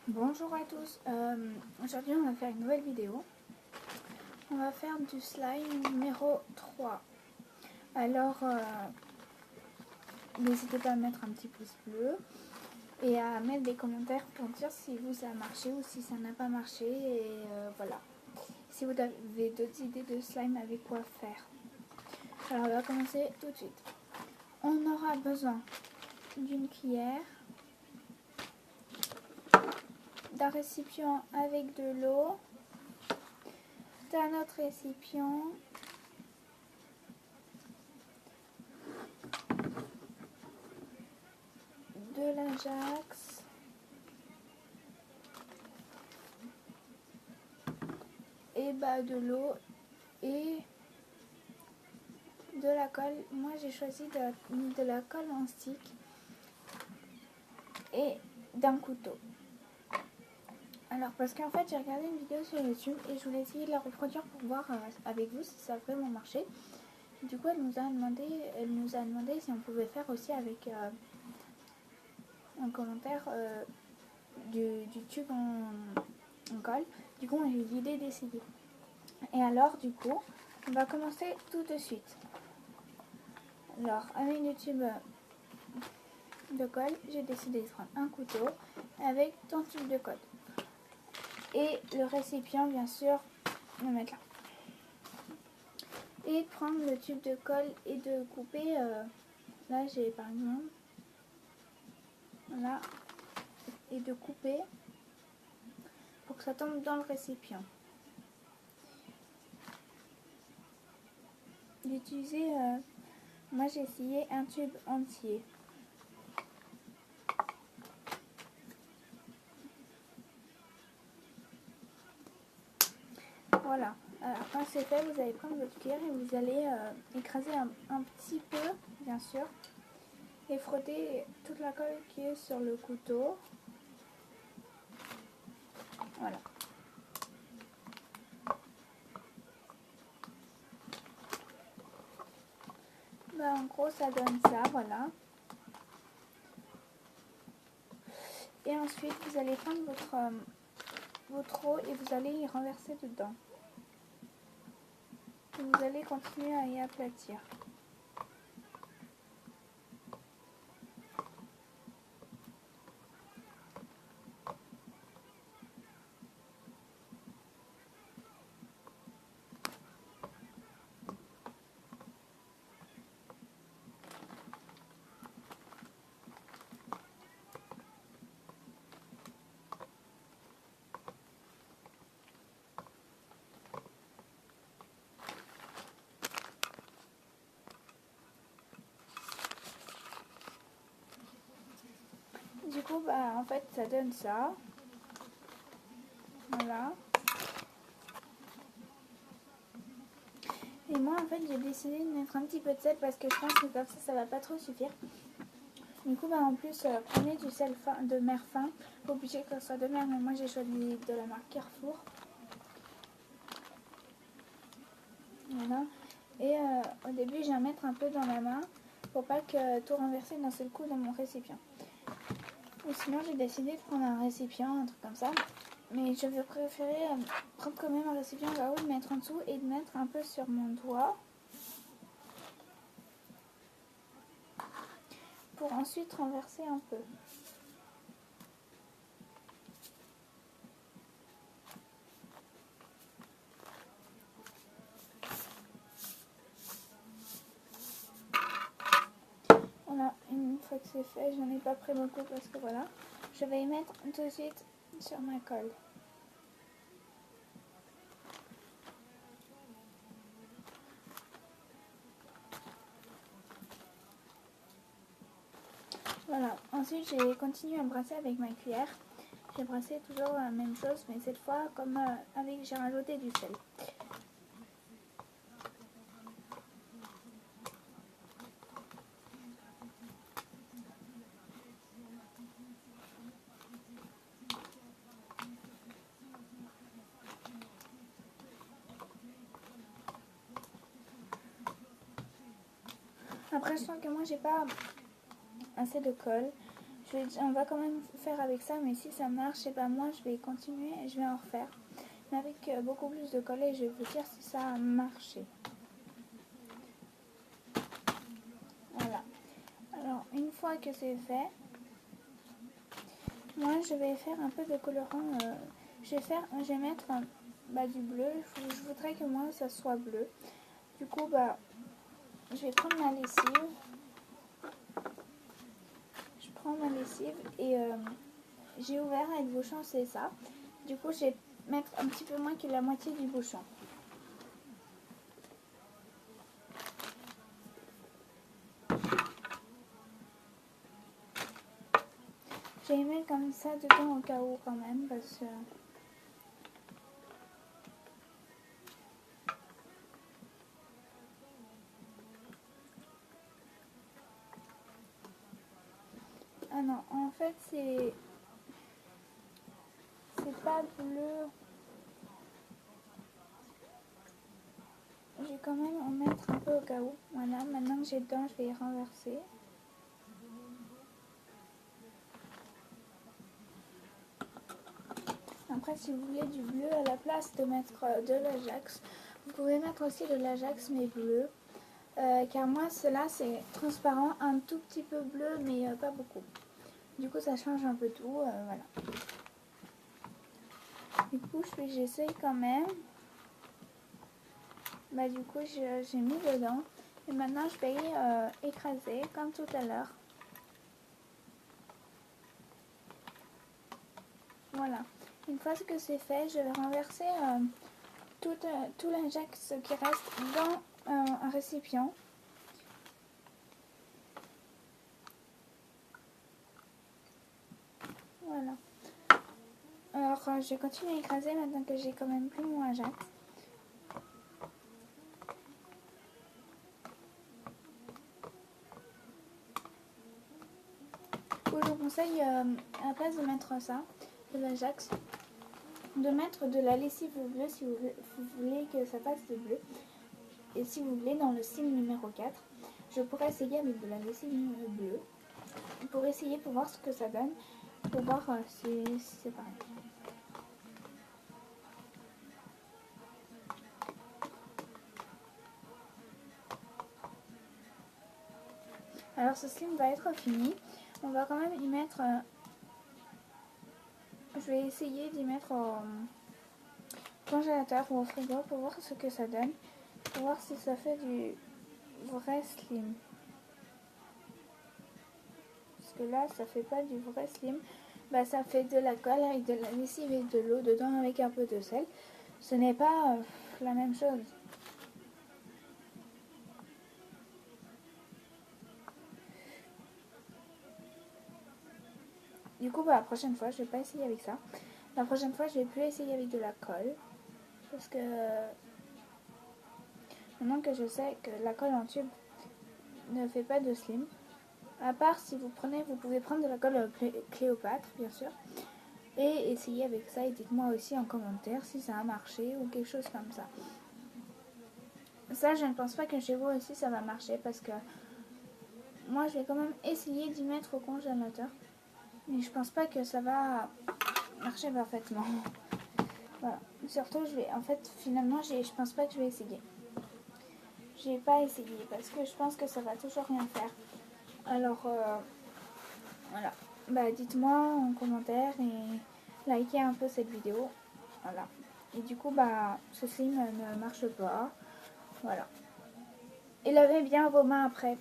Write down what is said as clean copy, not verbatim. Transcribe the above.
Bonjour à tous, aujourd'hui on va faire une nouvelle vidéo. On va faire du slime numéro 3. Alors n'hésitez pas à mettre un petit pouce bleu et à mettre des commentaires pour dire si vous ça a marché ou si ça n'a pas marché. Et voilà, si vous avez d'autres idées de slime avec quoi faire. Alors on va commencer tout de suite. On aura besoin d'une cuillère, d'un récipient avec de l'eau, d'un autre récipient, de l'Ajax, et de l'eau et de la colle. Moi j'ai choisi de la colle en stick et d'un couteau. Alors parce qu'en fait j'ai regardé une vidéo sur YouTube et je voulais essayer de la reproduire pour voir avec vous si ça a vraiment marché. Du coup elle nous a demandé si on pouvait faire aussi avec un commentaire du tube en colle. Du coup j'ai eu l'idée d'essayer. Et alors du coup on va commencer tout de suite. Alors avec le tube de colle, j'ai décidé de prendre un couteau avec ton tube de colle. Et le récipient, bien sûr, le mettre là. Et prendre le tube de colle et de couper. Là, j'ai par exemple. Là. Et de couper pour que ça tombe dans le récipient. D'utiliser. Moi, j'ai essayé un tube entier. Voilà. Alors, quand c'est fait, vous allez prendre votre cuillère et vous allez écraser un petit peu, bien sûr, et frotter toute la colle qui est sur le couteau. Voilà. En gros, ça donne ça, voilà. Et ensuite, vous allez prendre votre eau et vous allez y renverser dedans. Et vous allez continuer à y aplatir. Du coup, en fait, ça donne ça. Voilà. Et moi, en fait, j'ai décidé de mettre un petit peu de sel parce que je pense que comme ça va pas trop suffire. Du coup, en plus, prenez du sel de mer fin. Pas obligé que ce soit de mer, mais moi, j'ai choisi de la marque Carrefour. Voilà. Et au début, je vais en mettre un peu dans la main pour pas que tout renverser d'un seul coup dans mon récipient. Ou sinon, j'ai décidé de prendre un récipient, un truc comme ça. Mais je vais préférer prendre quand même un récipient là-haut, le mettre en dessous et de mettre un peu sur mon doigt. Pour ensuite renverser un peu. Voilà, une fois que c'est fait, j'en ai pas pris beaucoup parce que voilà. Je vais y mettre tout de suite sur ma colle. Voilà, ensuite j'ai continué à brasser avec ma cuillère. J'ai brassé toujours la même chose, mais cette fois, comme j'ai rajouté du sel. Après, je sens que moi, j'ai pas assez de colle. on va quand même faire avec ça, mais si ça marche, et ben moi je vais continuer et je vais en refaire. Mais avec beaucoup plus de colle et je vais vous dire si ça a marché. Voilà. Alors une fois que c'est fait, moi je vais faire un peu de colorant. Je vais mettre du bleu. Je voudrais que moi ça soit bleu. Du coup je vais prendre ma lessive. Je prends ma lessive et j'ai ouvert avec le bouchon, c'est ça. Du coup je vais mettre un petit peu moins que la moitié du bouchon. J'ai mis comme ça dedans au cas où quand même parce que... Ah non, en fait c'est pas bleu. Je vais quand même en mettre un peu au cas où. Voilà, maintenant que j'ai dedans, je vais renverser. Après, si vous voulez du bleu à la place de mettre de l'Ajax, vous pouvez mettre aussi de l'Ajax mais bleu. Car moi, cela c'est transparent, un tout petit peu bleu, mais pas beaucoup. Du coup, ça change un peu tout. Voilà. Du coup, j'essaye quand même. Du coup, j'ai mis dedans. Et maintenant, je vais écraser comme tout à l'heure. Voilà. Une fois que c'est fait, je vais renverser tout l'Ajax qui reste dans un récipient. Voilà. Alors, je vais continuer à écraser maintenant que j'ai quand même pris mon Ajax. Je vous conseille, à la place de mettre ça, de l'Ajax, de mettre de la lessive bleue si vous voulez que ça passe de bleu. Et si vous voulez, dans le style numéro 4, je pourrais essayer avec de la lessive bleue. Pour essayer, pour voir ce que ça donne. Pour voir si c'est pareil. Alors ce slime va être fini. On va quand même y mettre... je vais essayer d'y mettre au congélateur ou au frigo pour voir ce que ça donne. Pour voir si ça fait du vrai slime. Parce que là, ça fait pas du vrai slime. Ça fait de la colle avec de la lessive et de l'eau dedans avec un peu de sel. Ce n'est pas la même chose. Du coup, la prochaine fois, je vais pas essayer avec ça. La prochaine fois, je vais plus essayer avec de la colle. Parce que maintenant que je sais que la colle en tube ne fait pas de slime. À part si vous pouvez prendre de la colle Cléopâtre, bien sûr. Et essayez avec ça et dites-moi aussi en commentaire si ça a marché ou quelque chose comme ça. Ça, je ne pense pas que chez vous aussi ça va marcher parce que moi, je vais quand même essayer d'y mettre au congélateur. Mais je pense pas que ça va marcher parfaitement. Voilà. Surtout, finalement, je pense pas que je vais essayer. Je vais pas essayer parce que je pense que ça va toujours rien faire. Alors, voilà. Dites-moi en commentaire et likez un peu cette vidéo. Voilà. Et du coup, ce slime ne marche pas. Voilà. Et lavez bien vos mains après.